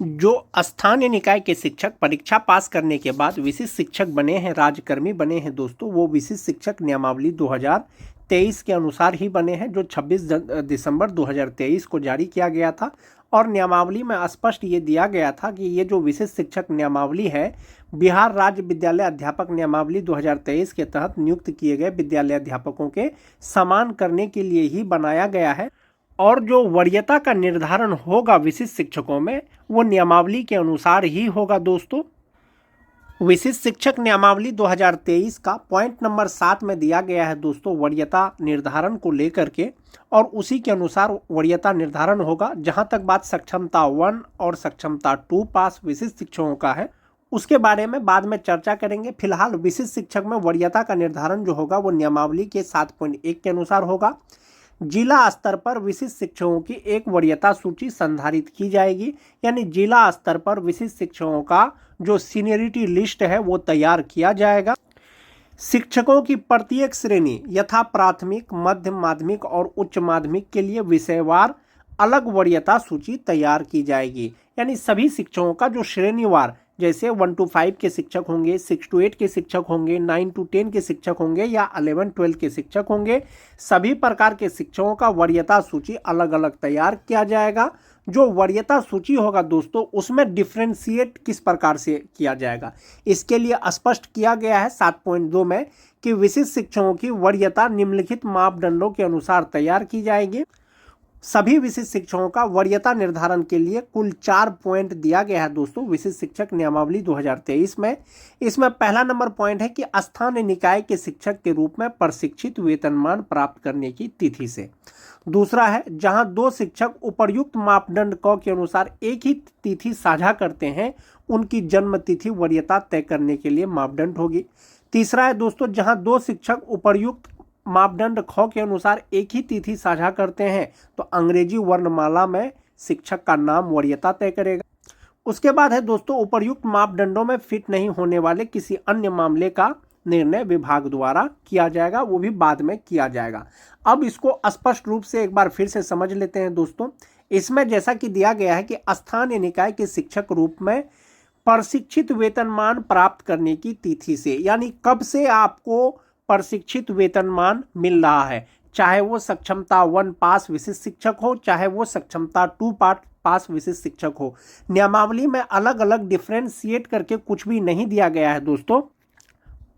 जो स्थानीय निकाय के शिक्षक परीक्षा पास करने के बाद विशिष्ट शिक्षक बने हैं, राज्यकर्मी बने हैं दोस्तों, वो विशिष्ट शिक्षक नियमावली 2023 के अनुसार ही बने हैं, जो 26 दिसंबर 2023 को जारी किया गया था। और नियमावली में स्पष्ट ये दिया गया था कि ये जो विशिष्ट शिक्षक नियमावली है, बिहार राज्य विद्यालय अध्यापक नियमावली 2023 के तहत नियुक्त किए गए विद्यालय अध्यापकों के समान करने के लिए ही बनाया गया है। और जो वरीयता का निर्धारण होगा विशिष्ट शिक्षकों में, वो नियमावली के अनुसार ही होगा दोस्तों। विशिष्ट शिक्षक नियमावली 2023 का पॉइंट नंबर 7 में दिया गया है दोस्तों वरीयता निर्धारण को लेकर के, और उसी के अनुसार वरीयता निर्धारण होगा। जहां तक बात सक्षमता 1 और सक्षमता 2 पास विशिष्ट शिक्षकों का है, उसके बारे में बाद में चर्चा करेंगे। फिलहाल विशिष्ट शिक्षक में वरीयता का निर्धारण जो होगा वो नियमावली के 7.1 के अनुसार होगा। जिला स्तर पर विशिष्ट शिक्षकों की एक वरीयता सूची संधारित की जाएगी, यानी जिला स्तर पर विशिष्ट शिक्षकों का जो सीनियरिटी लिस्ट है वो तैयार किया जाएगा। शिक्षकों की प्रत्येक श्रेणी यथा प्राथमिक, मध्य माध्यमिक और उच्च माध्यमिक के लिए विषयवार अलग वरीयता सूची तैयार की जाएगी, यानी सभी शिक्षकों का जो श्रेणीवार, जैसे 1 to 5 के शिक्षक होंगे, 6 to 8 के शिक्षक होंगे, 9 to 10 के शिक्षक होंगे या 11-12 के शिक्षक होंगे, सभी प्रकार के शिक्षकों का वरीयता सूची अलग अलग तैयार किया जाएगा। जो वरीयता सूची होगा दोस्तों, उसमें डिफ्रेंशिएट किस प्रकार से किया जाएगा, इसके लिए स्पष्ट किया गया है 7.2 में कि विशिष्ट शिक्षकों की वरीयता निम्नलिखित मापदंडों के अनुसार तैयार की जाएगी। सभी विशिष्ट शिक्षकों का वरीयता निर्धारण के लिए कुल 4 पॉइंट दिया गया है दोस्तों विशिष्ट शिक्षक नियमावली 2023 में। इसमें पहला नंबर पॉइंट है कि स्थानीय निकाय के शिक्षक के रूप में प्रशिक्षित वेतनमान प्राप्त करने की तिथि से। दूसरा है, जहां 2 शिक्षक उपर्युक्त मापदंड क के अनुसार एक ही तिथि साझा करते हैं, उनकी जन्म तिथि वरीयता तय करने के लिए मापदंड होगी। तीसरा है दोस्तों, जहां 2 शिक्षक उपर्युक्त मापदंड ख के अनुसार एक ही तिथि साझा करते हैं, तो अंग्रेजी वर्णमाला में शिक्षक का नाम वरीयता तय करेगा। उसके बाद है दोस्तों, उपर्युक्त मापदंडों में फिट नहीं होने वाले किसी अन्य मामले का निर्णय विभाग द्वारा किया जाएगा, वो भी बाद में किया जाएगा। अब इसको स्पष्ट रूप से एक बार फिर से समझ लेते हैं दोस्तों। इसमें जैसा कि दिया गया है कि स्थानीय निकाय के शिक्षक रूप में प्रशिक्षित वेतनमान प्राप्त करने की तिथि से, यानी कब से आपको प्रशिक्षित वेतनमान मिल रहा है, चाहे वो सक्षमता 1 पास विशिष्ट शिक्षक हो, चाहे वो सक्षमता 2 पास विशिष्ट शिक्षक हो। नियमावली में अलग अलग डिफ्रेंशिएट करके कुछ भी नहीं दिया गया है दोस्तों।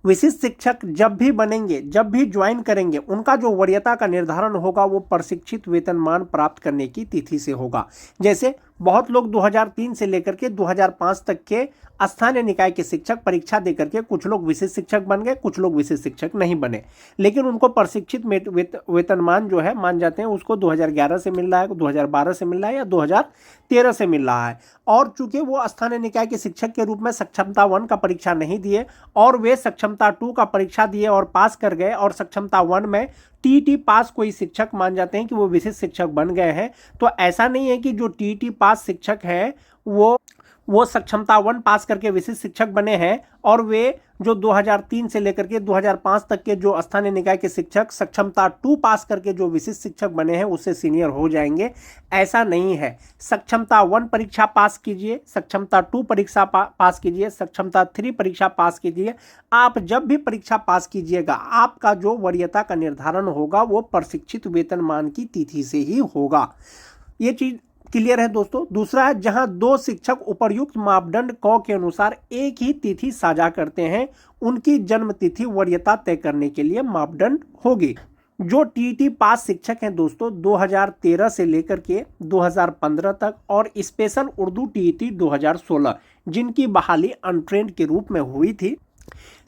विशिष्ट शिक्षक जब भी बनेंगे, जब भी ज्वाइन करेंगे, उनका जो वरीयता का निर्धारण होगा वो प्रशिक्षित वेतनमान प्राप्त करने की तिथि से होगा। जैसे बहुत लोग 2003 से लेकर के 2005 तक के स्थानीय निकाय के शिक्षक परीक्षा देकर के कुछ लोग विशिष्ट शिक्षक बन गए, कुछ लोग विशिष्ट शिक्षक नहीं बने, लेकिन उनको प्रशिक्षित वेतनमान जो है मान जाते हैं उसको 2011 से मिल रहा है, 2012 से मिल रहा है या 2013 से मिल रहा है। और चूंकि वो स्थानीय निकाय के शिक्षक के रूप में सक्षमता 1 का परीक्षा नहीं दिए और वे सक्षमता 2 का परीक्षा दिए और पास कर गए, और सक्षमता 1 में टीईटी पास कोई शिक्षक मान जाते हैं कि वो विशिष्ट शिक्षक बन गए हैं। तो ऐसा नहीं है कि जो टीईटी पास शिक्षक है वो सक्षमता 1 पास करके विशिष्ट शिक्षक बने हैं और वे जो 2003 से लेकर के 2005 तक के जो स्थानीय निकाय के शिक्षक सक्षमता 2 पास करके जो विशिष्ट शिक्षक बने हैं उससे सीनियर हो जाएंगे। ऐसा नहीं है। सक्षमता 1 परीक्षा पास कीजिए, सक्षमता 2 परीक्षा पास कीजिए, सक्षमता 3 परीक्षा पास कीजिए। आप जब भी परीक्षा पास कीजिएगा, आपका जो वरीयता का निर्धारण होगा वो प्रशिक्षित वेतनमान की तिथि से ही होगा। ये चीज क्लियर है दोस्तों। दूसरा है, जहां 2 शिक्षक उपर्युक्त मापदंड क के अनुसार एक ही तिथि साझा करते हैं, उनकी जन्म तिथि वरीयता तय करने के लिए मापदंड होगी। जो टीईटी पास शिक्षक हैं दोस्तों 2013 से लेकर के 2015 तक, और स्पेशल उर्दू टीईटी 2016 जिनकी बहाली अनट्रेंड के रूप में हुई थी,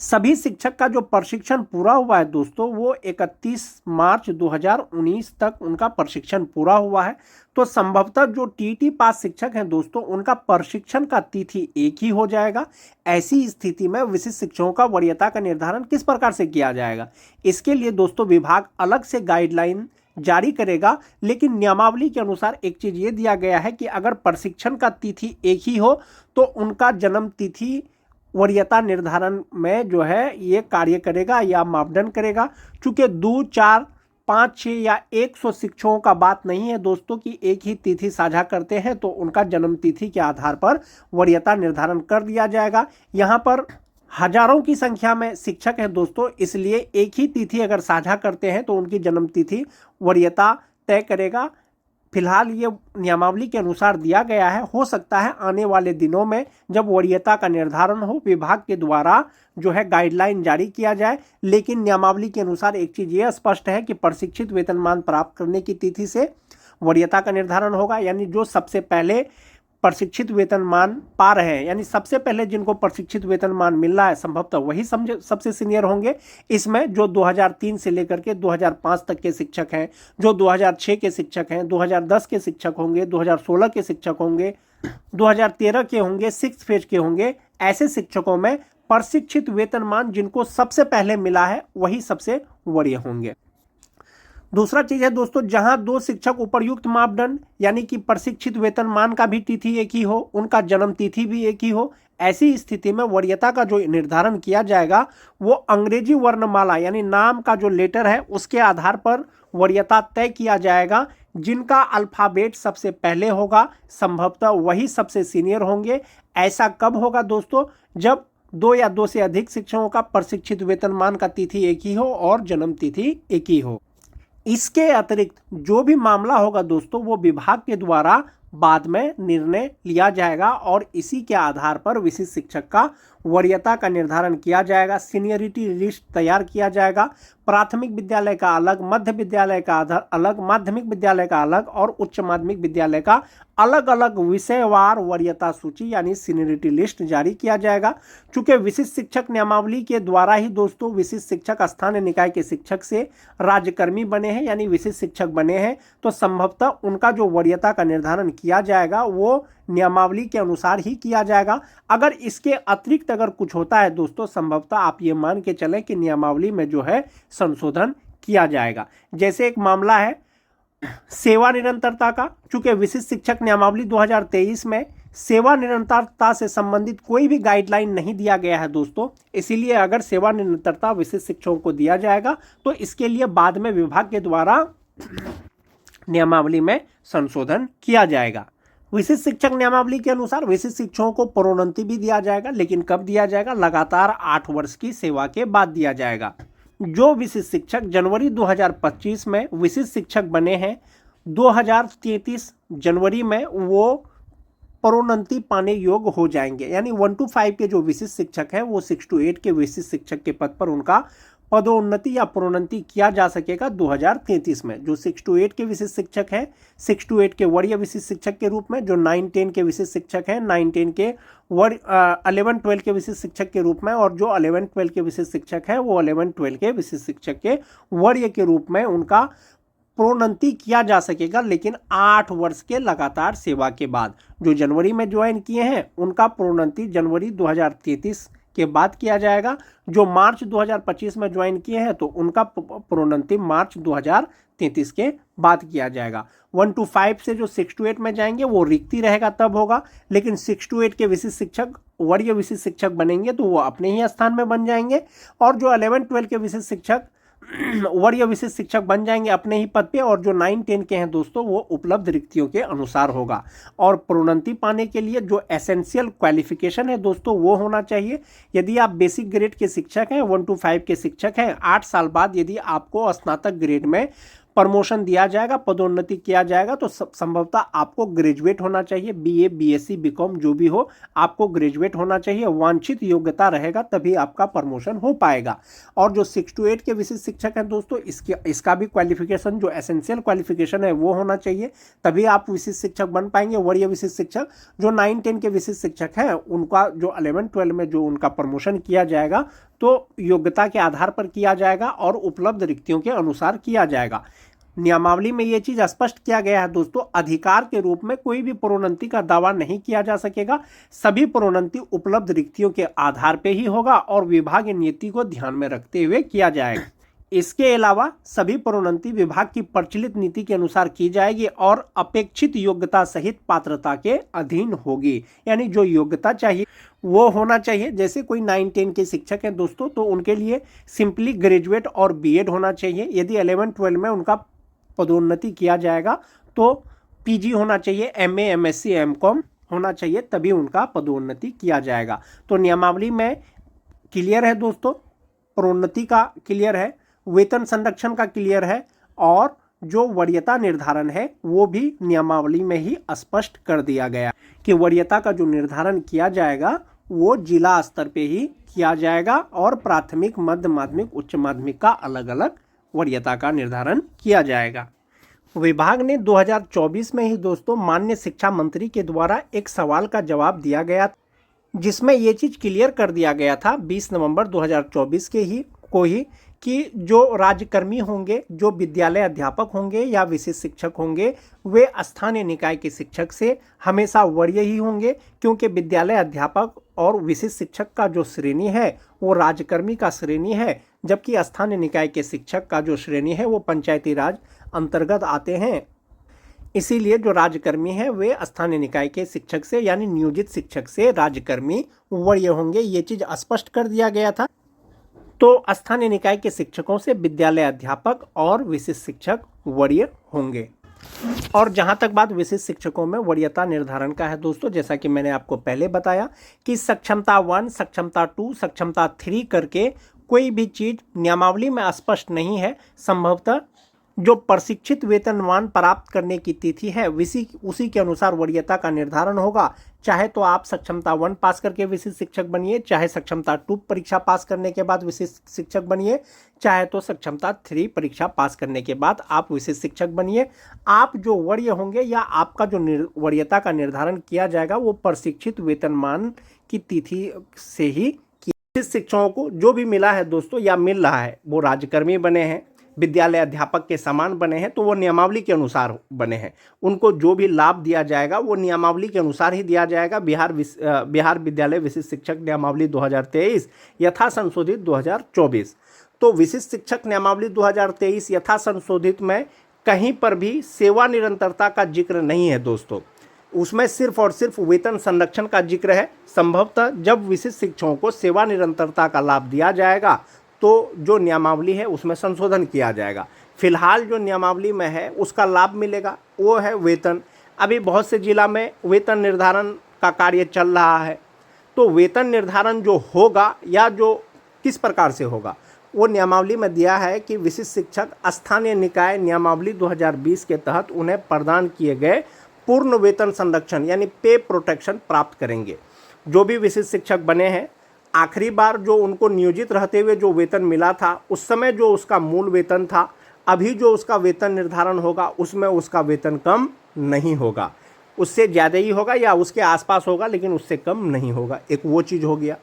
सभी शिक्षक का जो प्रशिक्षण पूरा हुआ है दोस्तों वो 31 मार्च 2019 तक उनका प्रशिक्षण पूरा हुआ है। तो संभवतः जो टीटी पास शिक्षक हैं दोस्तों उनका प्रशिक्षण का तिथि एक ही हो जाएगा। ऐसी स्थिति में विशिष्ट शिक्षकों का वरीयता का निर्धारण किस प्रकार से किया जाएगा, इसके लिए दोस्तों विभाग अलग से गाइडलाइन जारी करेगा। लेकिन नियमावली के अनुसार एक चीज ये दिया गया है कि अगर प्रशिक्षण का तिथि एक ही हो तो उनका जन्म तिथि वरीयता निर्धारण में जो है ये कार्य करेगा या मापदंड करेगा। चूंकि 2, 4, 5, 6 या 100 शिक्षकों का बात नहीं है दोस्तों कि एक ही तिथि साझा करते हैं तो उनका जन्म तिथि के आधार पर वरीयता निर्धारण कर दिया जाएगा। यहाँ पर हजारों की संख्या में शिक्षक हैं दोस्तों, इसलिए एक ही तिथि अगर साझा करते हैं तो उनकी जन्म तिथि वरीयता तय करेगा। फिलहाल ये नियमावली के अनुसार दिया गया है। हो सकता है आने वाले दिनों में जब वरीयता का निर्धारण हो, विभाग के द्वारा जो है गाइडलाइन जारी किया जाए, लेकिन नियमावली के अनुसार एक चीज़ ये स्पष्ट है कि प्रशिक्षित वेतनमान प्राप्त करने की तिथि से वरीयता का निर्धारण होगा। यानी जो सबसे पहले प्रशिक्षित वेतनमान पा रहे हैं, यानी सबसे पहले जिनको प्रशिक्षित वेतनमान मिल रहा है संभवतः वही सबसे सीनियर होंगे। इसमें जो 2003 से लेकर के 2005 तक के शिक्षक हैं, जो 2006 के शिक्षक हैं, 2010 के शिक्षक होंगे, 2016 के शिक्षक होंगे, 2013 के होंगे, 6th फेज के होंगे, ऐसे शिक्षकों में प्रशिक्षित वेतनमान जिनको सबसे पहले मिला है वही सबसे वरीय होंगे। दूसरा चीज है दोस्तों, जहां 2 शिक्षक उपर्युक्त मापदंड यानी कि प्रशिक्षित वेतनमान का भी तिथि एक ही हो, उनका जन्म तिथि भी एक ही हो, ऐसी स्थिति में वरीयता का जो निर्धारण किया जाएगा वो अंग्रेजी वर्णमाला यानी नाम का जो लेटर है उसके आधार पर वरीयता तय किया जाएगा। जिनका अल्फाबेट सबसे पहले होगा संभवतः वही सबसे सीनियर होंगे। ऐसा कब होगा दोस्तों? जब 2 या 2 से अधिक शिक्षकों का प्रशिक्षित वेतनमान का तिथि एक ही हो और जन्म तिथि एक ही हो। इसके अतिरिक्त जो भी मामला होगा दोस्तों वो विभाग के द्वारा बाद में निर्णय लिया जाएगा और इसी के आधार पर विशिष्ट शिक्षक का वरीयता का निर्धारण किया जाएगा। सीनियरिटी लिस्ट तैयार किया जाएगा। प्राथमिक विद्यालय का अलग, मध्य विद्यालय का अलग, माध्यमिक विद्यालय का अलग और उच्च माध्यमिक विद्यालय का अलग अलग विषयवार वरीयता सूची यानी सीनियरिटी लिस्ट जारी किया जाएगा। चूंकि विशिष्ट शिक्षक नियमावली के द्वारा ही दोस्तों विशिष्ट शिक्षक स्थानीय निकाय के शिक्षक से राज्यकर्मी बने हैं यानी विशिष्ट शिक्षक बने हैं, तो संभवतः उनका जो वरीयता का निर्धारण किया जाएगा वो नियमावली के अनुसार ही किया जाएगा। अगर इसके अतिरिक्त अगर कुछ होता है दोस्तों, संभवतः आप ये मान के चलें कि नियमावली में जो है संशोधन किया जाएगा। जैसे एक मामला है सेवा निरंतरता का। चूंकि विशिष्ट शिक्षक नियमावली 2023 में सेवा निरंतरता से संबंधित कोई भी गाइडलाइन नहीं दिया गया है दोस्तों, इसीलिए अगर सेवा निरंतरता विशिष्ट शिक्षकों को दिया जाएगा तो इसके लिए बाद में विभाग के द्वारा नियमावली में संशोधन किया जाएगा। विशिष्ट शिक्षक नियमावली के अनुसार विशिष्ट शिक्षकों को प्रोन्नति भी दिया जाएगा, लेकिन कब दिया जाएगा? लगातार 8 वर्ष की सेवा के बाद दिया जाएगा। जो विशिष्ट शिक्षक जनवरी 2025 में विशिष्ट शिक्षक बने हैं, 2033 जनवरी में वो प्रोन्नति पाने योग्य हो जाएंगे। यानी 1 to 5 के जो विशिष्ट शिक्षक हैं वो 6 to 8 के विशिष्ट शिक्षक के पद पर उनका पदोन्नति या प्रोन्नति किया जा सकेगा 2033 में। जो 6 to 8 के विशिष्ट शिक्षक हैं, 6 to 8 के वरीय विशिष्ट शिक्षक के रूप में, जो 9, 10 के विशिष्ट शिक्षक हैं, 9, 10 के 11, 12 के विशिष्ट शिक्षक के रूप में, और जो 11, 12 के विशिष्ट शिक्षक हैं वो 11, 12 के विशिष्ट शिक्षक के वरीय के रूप में उनका प्रोन्नति किया जा सकेगा, लेकिन 8 वर्ष के लगातार सेवा के बाद। जो जनवरी में ज्वाइन किए हैं उनका प्रोन्नति जनवरी 2033 के बाद किया जाएगा। जो मार्च 2025 में ज्वाइन किए हैं तो उनका प्रोन्नति मार्च 2033 के बाद किया जाएगा। 1 to 5 से जो 6 to 8 में जाएंगे वो रिक्ति रहेगा तब होगा, लेकिन 6 to 8 के विशिष्ट शिक्षक वरीय विशिष्ट शिक्षक बनेंगे तो वो अपने ही स्थान में बन जाएंगे, और जो 11, 12 के विशिष्ट शिक्षक वरीय विशिष्ट शिक्षक बन जाएंगे अपने ही पद पे, और जो 9, 10 के हैं दोस्तों वो उपलब्ध रिक्तियों के अनुसार होगा। और प्रोन्नति पाने के लिए जो एसेंशियल क्वालिफिकेशन है दोस्तों वो होना चाहिए। यदि आप बेसिक ग्रेड के शिक्षक हैं, 1 to 5 के शिक्षक हैं, 8 साल बाद यदि आपको स्नातक ग्रेड में प्रमोशन दिया जाएगा, पदोन्नति किया जाएगा, तो संभवतः आपको ग्रेजुएट होना चाहिए। बीए, बीएससी, बीकॉम जो भी हो, आपको ग्रेजुएट होना चाहिए। वांछित योग्यता रहेगा तभी आपका प्रमोशन हो पाएगा। और जो 6 to 8 के विशिष्ट शिक्षक हैं दोस्तों, इसका भी क्वालिफिकेशन जो एसेंशियल क्वालिफिकेशन है वो होना चाहिए, तभी आप विशिष्ट शिक्षक बन पाएंगे। वरीय विशिष्ट शिक्षक जो 9, 10 के विशिष्ट शिक्षक हैं उनका जो 11, 12 में जो उनका प्रमोशन किया जाएगा तो योग्यता के आधार पर किया जाएगा और उपलब्ध रिक्तियों के अनुसार किया जाएगा। नियमावली में यह चीज स्पष्ट किया गया है दोस्तों, अधिकार के रूप में कोई भी प्रोन्नति का दावा नहीं किया जा सकेगा। सभी प्रोन्नति उपलब्ध रिक्तियों के आधार पर ही होगा और विभागीय नीति को ध्यान में रखते हुए किया जाएगा। इसके अलावा सभी प्रोन्नति विभाग की प्रचलित नीति के अनुसार की जाएगी और अपेक्षित योग्यता सहित पात्रता के अधीन होगी। यानी जो योग्यता चाहिए वो होना चाहिए। जैसे कोई 9-10 के शिक्षक हैं दोस्तों, तो उनके लिए सिंपली ग्रेजुएट और बीएड होना चाहिए। यदि 11-12 में उनका पदोन्नति किया जाएगा तो पीजी होना चाहिए, एमए, एमएससी, एमकॉम होना चाहिए, तभी उनका पदोन्नति किया जाएगा। तो नियमावली में क्लियर है दोस्तों, प्रोन्नति का क्लियर है, वेतन संरक्षण का क्लियर है, और जो वरीयता निर्धारण है वो भी नियमावली में ही स्पष्ट कर दिया गया कि वरीयता का जो निर्धारण किया जाएगा वो जिला स्तर पे ही किया जाएगा, और प्राथमिक, मध्य माध्यमिक, उच्च माध्यमिक का अलग अलग वरीयता का निर्धारण किया जाएगा। विभाग ने 2024 में ही दोस्तों माननीय शिक्षा मंत्री के द्वारा एक सवाल का जवाब दिया गया, जिसमें ये चीज़ क्लियर कर दिया गया था 20 नवंबर 2024 को ही कि जो राज्यकर्मी होंगे, जो विद्यालय अध्यापक होंगे या विशिष्ट शिक्षक होंगे, वे स्थानीय निकाय के शिक्षक से हमेशा वरीय ही होंगे, क्योंकि विद्यालय अध्यापक और विशिष्ट शिक्षक का जो श्रेणी है वो राज्यकर्मी का श्रेणी है, जबकि स्थानीय निकाय के शिक्षक का जो श्रेणी है वो पंचायती राज अंतर्गत आते हैं। इसीलिए जो राज्यकर्मी है वे स्थानीय निकाय के शिक्षक से यानी नियोजित शिक्षक से राज्यकर्मी वरीय होंगे, ये चीज़ स्पष्ट कर दिया गया था। तो स्थानीय निकाय के शिक्षकों से विद्यालय अध्यापक और विशिष्ट शिक्षक वरीय होंगे। और जहां तक बात विशिष्ट शिक्षकों में वरीयता निर्धारण का है दोस्तों, जैसा कि मैंने आपको पहले बताया कि सक्षमता 1, सक्षमता 2, सक्षमता 3 करके कोई भी चीज़ नियमावली में स्पष्ट नहीं है। संभवतः जो प्रशिक्षित वेतनमान प्राप्त करने की तिथि है उसी के अनुसार वरीयता का निर्धारण होगा। चाहे तो आप सक्षमता 1 पास करके विशिष्ट शिक्षक बनिए, चाहे सक्षमता 2 परीक्षा पास करने के बाद विशिष्ट शिक्षक बनिए, चाहे तो सक्षमता 3 परीक्षा पास करने के बाद आप विशिष्ट शिक्षक बनिए। आप जो वरीय होंगे या आपका जो वरीयता का निर्धारण किया जाएगा वो प्रशिक्षित वेतनमान की तिथि से ही किया। शिक्षकों को जो भी मिला है दोस्तों या मिल रहा है, वो राज्यकर्मी बने हैं, विद्यालय अध्यापक के समान बने हैं, तो वो नियमावली के अनुसार बने हैं। उनको जो भी लाभ दिया जाएगा वो नियमावली के अनुसार ही दिया जाएगा। बिहार विद्यालय विशिष्ट शिक्षक नियमावली 2023 यथा संशोधित 2024। तो विशिष्ट शिक्षक नियमावली 2023 यथा संशोधित में कहीं पर भी सेवा निरंतरता का जिक्र नहीं है दोस्तों। उसमें सिर्फ और सिर्फ वेतन संरक्षण का जिक्र है। संभवतः जब विशिष्ट शिक्षकों को सेवा निरंतरता का लाभ दिया जाएगा तो जो नियमावली है उसमें संशोधन किया जाएगा। फिलहाल जो नियमावली में है उसका लाभ मिलेगा वो है वेतन। अभी बहुत से जिला में वेतन निर्धारण का कार्य चल रहा है, तो वेतन निर्धारण जो होगा या जो किस प्रकार से होगा वो नियमावली में दिया है कि विशिष्ट शिक्षक स्थानीय निकाय नियमावली 2020 के तहत उन्हें प्रदान किए गए पूर्ण वेतन संरक्षण यानी पे प्रोटेक्शन प्राप्त करेंगे। जो भी विशिष्ट शिक्षक बने हैं, आखिरी बार जो उनको नियोजित रहते हुए जो वेतन मिला था उस समय जो उसका मूल वेतन था, अभी जो उसका वेतन निर्धारण होगा उसमें उसका वेतन कम नहीं होगा, उससे ज़्यादा ही होगा या उसके आसपास होगा, लेकिन उससे कम नहीं होगा। एक वो चीज़ हो गया।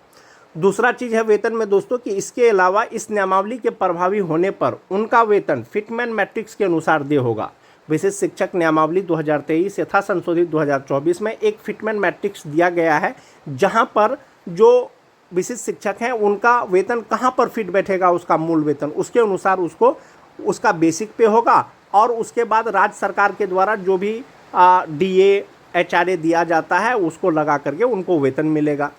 दूसरा चीज़ है वेतन में दोस्तों कि इसके अलावा इस नियमावली के प्रभावी होने पर उनका वेतन फिटमैन मैट्रिक्स के अनुसार दे होगा। विशिष्ट शिक्षक नियमावली 2023 यथा संशोधित 2024 में एक फिटमैन मैट्रिक्स दिया गया है, जहाँ पर जो विशिष्ट शिक्षक हैं उनका वेतन कहाँ पर फिट बैठेगा, उसका मूल वेतन, उसके अनुसार उसको उसका बेसिक पे होगा, और उसके बाद राज्य सरकार के द्वारा जो भी डीए एचआरए दिया जाता है उसको लगा करके उनको वेतन मिलेगा।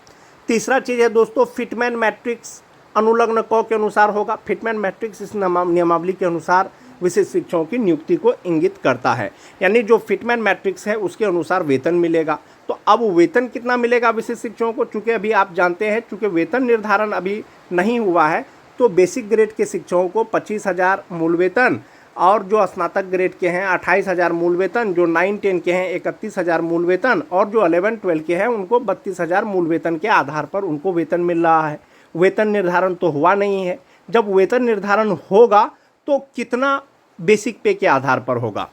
तीसरा चीज़ है दोस्तों फिटमैन मैट्रिक्स अनुलग्न क के अनुसार होगा। फिटमैन मैट्रिक्स इस नियमावली के अनुसार विशिष्ट शिक्षकों की नियुक्ति को इंगित करता है, यानी जो फिटमैन मैट्रिक्स है उसके अनुसार वेतन मिलेगा। तो अब वेतन कितना मिलेगा विशिष्ट शिक्षकों को, चूँकि अभी आप जानते हैं चूँकि वेतन निर्धारण अभी नहीं हुआ है, तो बेसिक ग्रेड के शिक्षकों को 25,000 मूल वेतन, और जो स्नातक ग्रेड के हैं 28,000 मूल वेतन, जो 9-10 के हैं 31,000 मूल वेतन, और जो 11-12 के हैं उनको 32,000 मूल वेतन के आधार पर उनको वेतन मिल रहा है। वेतन निर्धारण तो हुआ नहीं है। जब वेतन निर्धारण होगा तो कितना बेसिक पे के आधार पर होगा,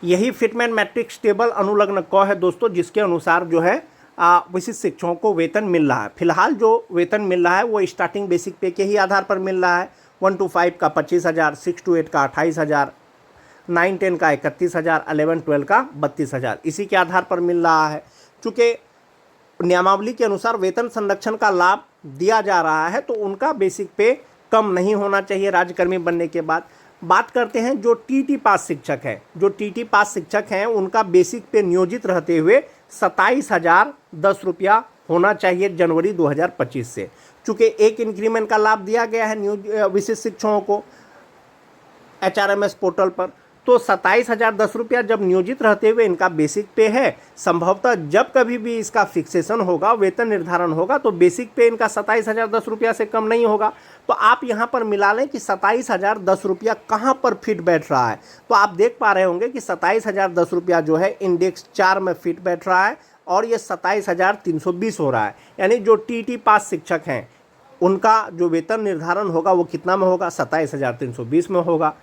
यही फिटमैन मैट्रिक्स टेबल अनुलग्न क है दोस्तों, जिसके अनुसार जो है विशिष्ट शिक्षकों को वेतन मिल रहा है। फिलहाल जो वेतन मिल रहा है वो स्टार्टिंग बेसिक पे के ही आधार पर मिल रहा है। 1 to 5 का 25,000, 6 to 8 का 28,000, 9-10 का 31,000, 11-12 का 32,000, इसी के आधार पर मिल रहा है। चूँकि नियमावली के अनुसार वेतन संरक्षण का लाभ दिया जा रहा है तो उनका बेसिक पे कम नहीं होना चाहिए राज्यकर्मी बनने के बाद। बात करते हैं जो टीटी पास शिक्षक है, जो टीटी पास शिक्षक हैं उनका बेसिक पे नियोजित रहते हुए 27,010 रुपया होना चाहिए जनवरी 2025 से। चूँकि एक इंक्रीमेंट का लाभ दिया गया है विशिष्ट शिक्षकों को HRMS पोर्टल पर, तो 27,010 रुपया जब नियोजित रहते हुए इनका बेसिक पे है, संभवतः जब कभी भी इसका फिक्सेशन होगा, वेतन निर्धारण होगा, तो बेसिक पे इनका 27,010 रुपया से कम नहीं होगा। तो आप यहाँ पर मिला लें कि 27,010 रुपया कहाँ पर फिट बैठ रहा है। तो आप देख पा रहे होंगे कि 27,010 रुपया जो है इंडेक्स 4 में फिट बैठ रहा है और ये 27,320 हो रहा है। यानी जो TT पास शिक्षक हैं उनका जो वेतन निर्धारण होगा वो कितना में होगा, 27,320 में होगा।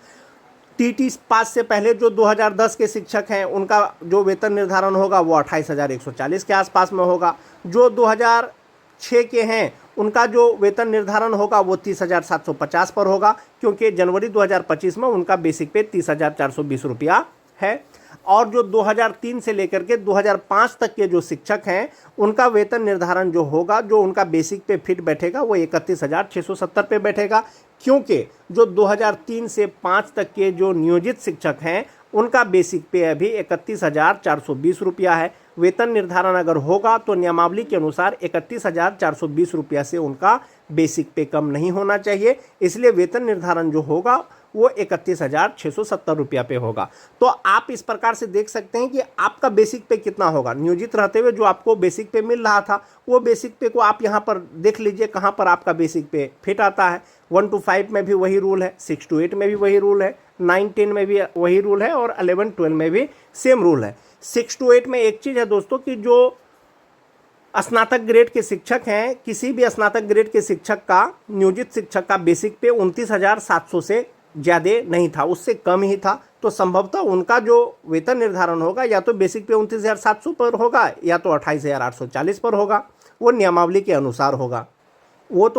TT पास से पहले जो 2010 के शिक्षक हैं उनका जो वेतन निर्धारण होगा वो 28,140 के आसपास में होगा। जो 2006 के हैं उनका जो वेतन निर्धारण होगा वो 30,750 पर होगा, क्योंकि जनवरी 2025 में उनका बेसिक पे 30,420 रुपया है। और जो 2003 से लेकर के 2005 तक के जो शिक्षक हैं उनका वेतन निर्धारण जो होगा, जो उनका बेसिक पे फिट बैठेगा वो 31,670 पे बैठेगा, क्योंकि जो 2003 से 5 तक के जो नियोजित शिक्षक हैं उनका बेसिक पे अभी 31,420 रुपया है। वेतन निर्धारण अगर होगा तो नियमावली के अनुसार 31,420 रुपया से उनका बेसिक पे कम नहीं होना चाहिए, इसलिए वेतन निर्धारण जो होगा वो 31,670 रुपया पे होगा। तो आप इस प्रकार से देख सकते हैं कि आपका बेसिक पे कितना होगा। नियोजित रहते हुए जो आपको बेसिक पे मिल रहा था वो बेसिक पे को आप यहाँ पर देख लीजिए कहाँ पर आपका बेसिक पे फिट आता है। 1 to 5 में भी वही रूल है, 6 to 8 में भी वही रूल है, 9, 10 में भी वही रूल है और 11, 12 में भी सेम रूल है। 6 to 8 में एक चीज़ है दोस्तों कि जो स्नातक ग्रेड के शिक्षक हैं, किसी भी स्नातक ग्रेड के शिक्षक का, नियोजित शिक्षक का बेसिक पे 29,700 से ज़्यादा नहीं था, उससे कम ही था। तो संभवतः उनका जो वेतन निर्धारण होगा या तो बेसिक पे 29,700 पर होगा या तो 28,840 पर होगा, वो नियमावली के अनुसार होगा। वो तो